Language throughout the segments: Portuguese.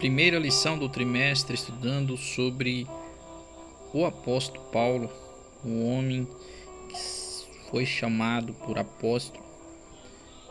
Primeira lição do trimestre, estudando sobre o apóstolo Paulo, o homem que foi chamado por apóstolo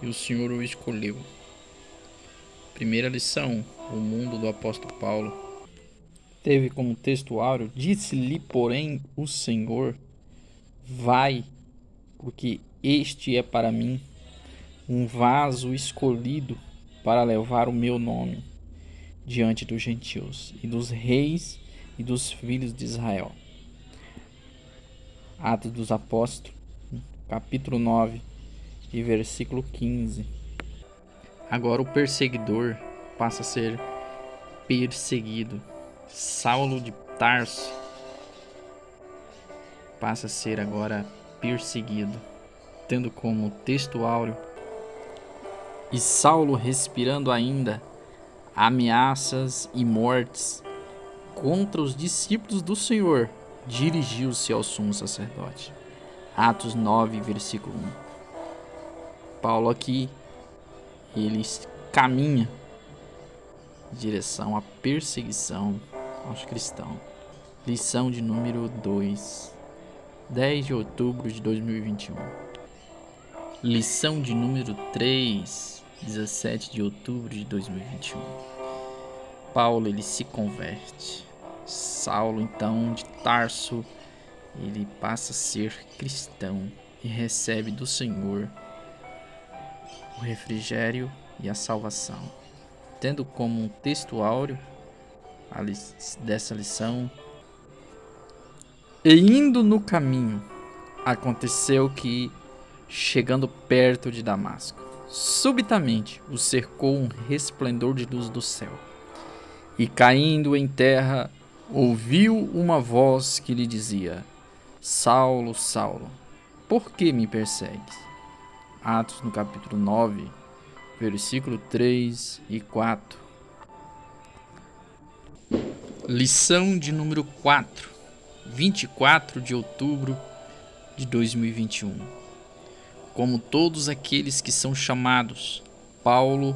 e o Senhor o escolheu. Primeira lição, o mundo do apóstolo Paulo. Teve como textuário: disse-lhe, porém, o Senhor: vai, porque este é para mim um vaso escolhido para levar o meu nome diante dos gentios e dos reis e dos filhos de Israel. Atos dos Apóstolos, capítulo 9 e versículo 15. Agora o perseguidor passa a ser perseguido. Saulo de Tarso passa a ser agora perseguido, tendo como textuário: e Saulo, respirando ainda ameaças e mortes contra os discípulos do Senhor, dirigiu-se ao sumo sacerdote. Atos 9, versículo 1. Paulo aqui, ele caminha em direção à perseguição aos cristãos. Lição de número 2, 10 de outubro de 2021. Lição de número 3, 17 de outubro de 2021. Paulo, ele se converte. Saulo, então, de Tarso, ele passa a ser cristão e recebe do Senhor o refrigério e a salvação. Tendo como textuário dessa lição: e indo no caminho, aconteceu que, chegando perto de Damasco, subitamente o cercou um resplendor de luz do céu. E caindo em terra, ouviu uma voz que lhe dizia: Saulo, Saulo, por que me persegues? Atos no capítulo 9, versículo 3 e 4. Lição de número 4, 24 de outubro de 2021. Como todos aqueles que são chamados, Paulo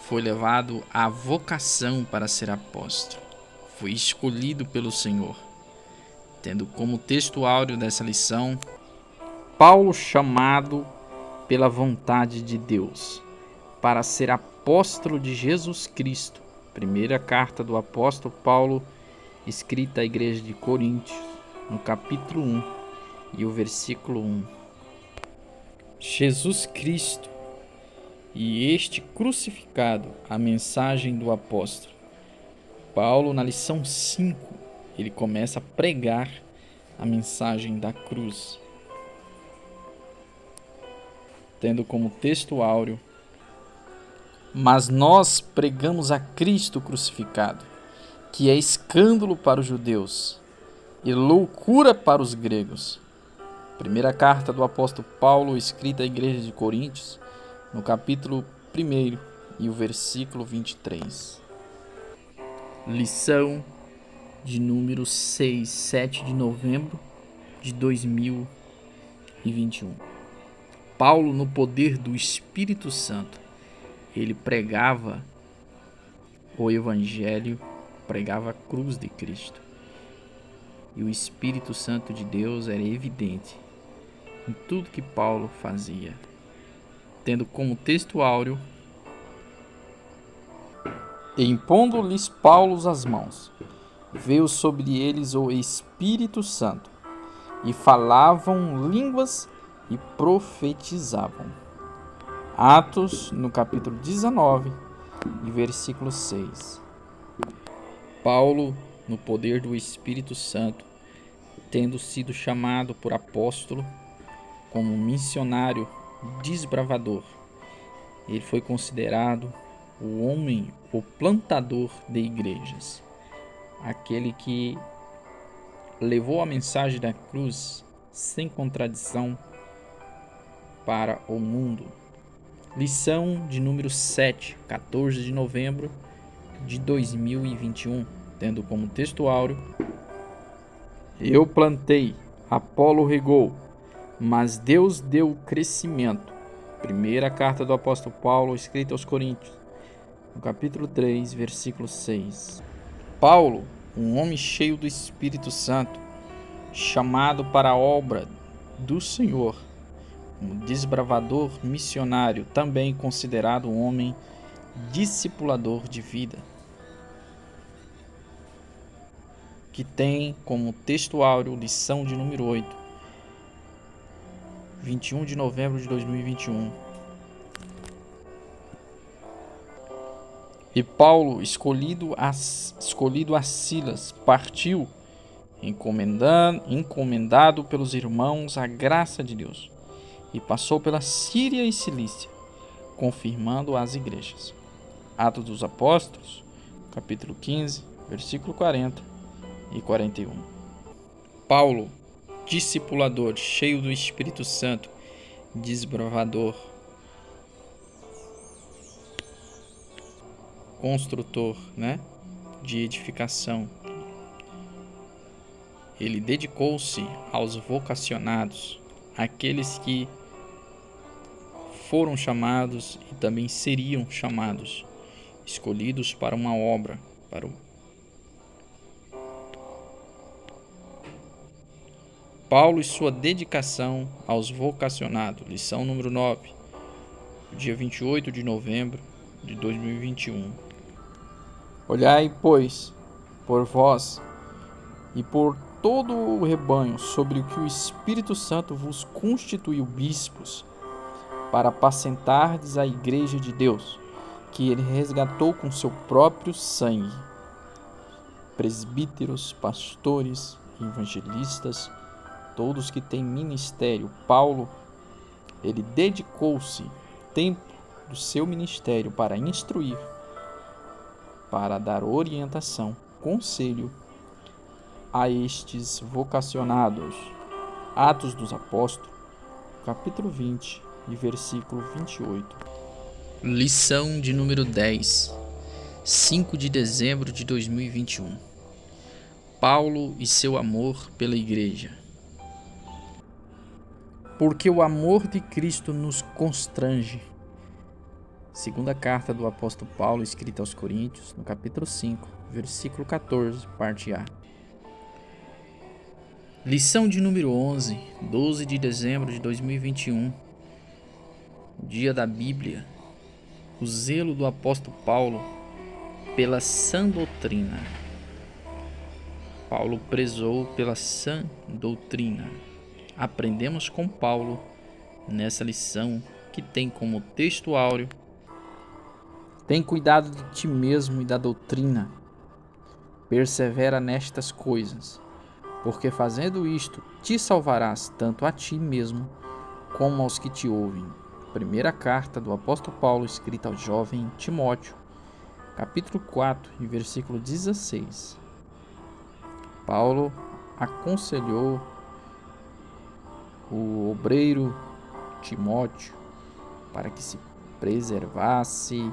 foi levado à vocação para ser apóstolo. Foi escolhido pelo Senhor. Tendo como textuário dessa lição: Paulo, chamado pela vontade de Deus para ser apóstolo de Jesus Cristo. Primeira carta do apóstolo Paulo, escrita à igreja de Coríntios, no capítulo 1 e o versículo 1. Jesus Cristo e este crucificado, a mensagem do apóstolo Paulo. Na lição 5, ele começa a pregar a mensagem da cruz, tendo como textuário: mas nós pregamos a Cristo crucificado, que é escândalo para os judeus e loucura para os gregos. Primeira carta do apóstolo Paulo, escrita à igreja de Coríntios, no capítulo 1 e o versículo 23. Lição de número 6, 7 de novembro de 2021. Paulo, no poder do Espírito Santo, ele pregava o Evangelho, pregava a cruz de Cristo. E o Espírito Santo de Deus era evidente em tudo que Paulo fazia, tendo como textuário: e impondo-lhes Paulo as mãos, veio sobre eles o Espírito Santo, e falavam línguas e profetizavam. Atos, no capítulo 19, e versículo 6. Paulo, no poder do Espírito Santo, tendo sido chamado por apóstolo, como missionário desbravador, ele foi considerado o homem, o plantador de igrejas, aquele que levou a mensagem da cruz sem contradição para o mundo. Lição de número 7, 14 de novembro de 2021, tendo como textuário: eu plantei, Apolo regou, mas Deus deu o crescimento. Primeira carta do apóstolo Paulo, escrita aos Coríntios, no capítulo 3, versículo 6. Paulo, um homem cheio do Espírito Santo, chamado para a obra do Senhor, um desbravador missionário, também considerado um homem discipulador de vida, que tem como textuário lição de número 8, 21 de novembro de 2021. E Paulo, escolhido a Silas, partiu, encomendado pelos irmãos à graça de Deus, e passou pela Síria e Cilícia, confirmando as igrejas. Atos dos Apóstolos, capítulo 15, versículo 40 e 41. Paulo, discipulador, cheio do Espírito Santo, desbravador, construtor, de edificação. Ele dedicou-se aos vocacionados, aqueles que foram chamados e também seriam chamados, escolhidos para uma obra, Paulo e sua dedicação aos vocacionados, lição número 9, dia 28 de novembro de 2021. Olhai, pois, por vós e por todo o rebanho sobre o que o Espírito Santo vos constituiu bispos, para apacentardes a igreja de Deus, que ele resgatou com seu próprio sangue. Presbíteros, pastores, evangelistas, todos que têm ministério. Paulo, ele dedicou-se tempo do seu ministério para instruir, para dar orientação, conselho a estes vocacionados. Atos dos Apóstolos, capítulo 20 e versículo 28. Lição de número 10, 5 de dezembro de 2021. Paulo e seu amor pela igreja. Porque o amor de Cristo nos constrange. Segunda carta do apóstolo Paulo, escrita aos Coríntios, no capítulo 5, versículo 14, parte A. Lição de número 11, 12 de dezembro de 2021. Dia da Bíblia. O zelo do apóstolo Paulo pela sã doutrina. Paulo prezou pela sã doutrina. Aprendemos com Paulo nessa lição, que tem como texto áureo: tem cuidado de ti mesmo e da doutrina. Persevera nestas coisas, porque fazendo isto te salvarás tanto a ti mesmo como aos que te ouvem. Primeira carta do apóstolo Paulo, escrita ao jovem Timóteo, capítulo 4, versículo 16. Paulo aconselhou o obreiro Timóteo para que se preservasse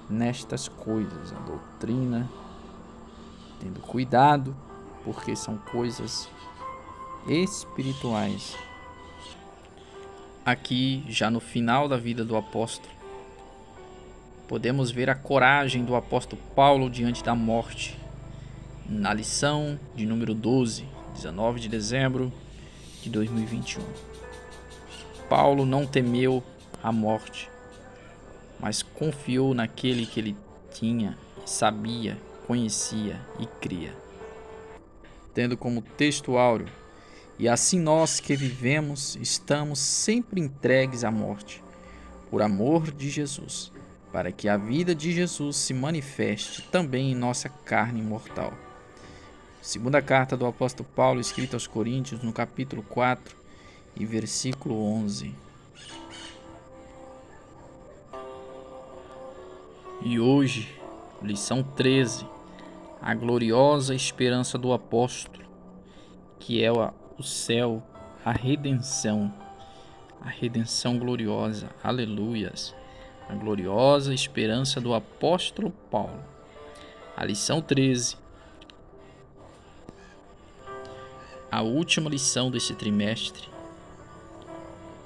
nestas coisas, a doutrina, tendo cuidado, porque são coisas espirituais. Aqui, já no final da vida do apóstolo, podemos ver a coragem do apóstolo Paulo diante da morte. Na lição de número 12, 19 de dezembro de 2021. Paulo não temeu a morte, mas confiou naquele que ele tinha, sabia, conhecia e cria. Tendo como texto áureo: e assim nós que vivemos estamos sempre entregues à morte, por amor de Jesus, para que a vida de Jesus se manifeste também em nossa carne mortal. Segunda carta do apóstolo Paulo, escrita aos Coríntios, no capítulo 4 e versículo 11. E hoje, lição 13, a gloriosa esperança do apóstolo, que é o céu, a redenção gloriosa, aleluias, a gloriosa esperança do apóstolo Paulo. A lição 13, a última lição desse trimestre,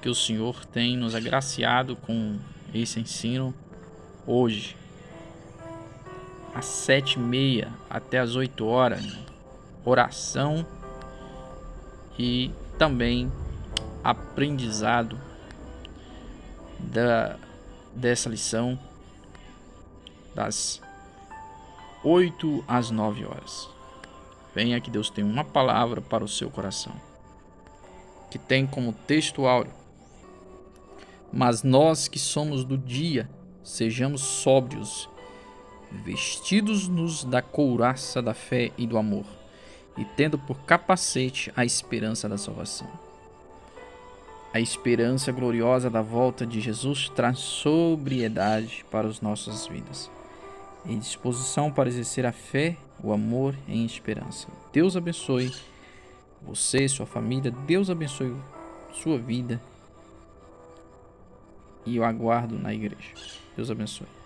que o Senhor tem nos agraciado com esse ensino hoje. às 7h30 até às 8h, oração e também aprendizado dessa lição das 8 às 9h. Venha que Deus tem uma palavra para o seu coração, que tem como texto áureo: mas nós que somos do dia, sejamos sóbrios, vestidos-nos da couraça da fé e do amor, e tendo por capacete a esperança da salvação. A esperança gloriosa da volta de Jesus traz sobriedade para as nossas vidas e disposição para exercer a fé, o amor em esperança. Deus abençoe você e sua família. Deus abençoe sua vida. E eu aguardo na igreja. Deus abençoe.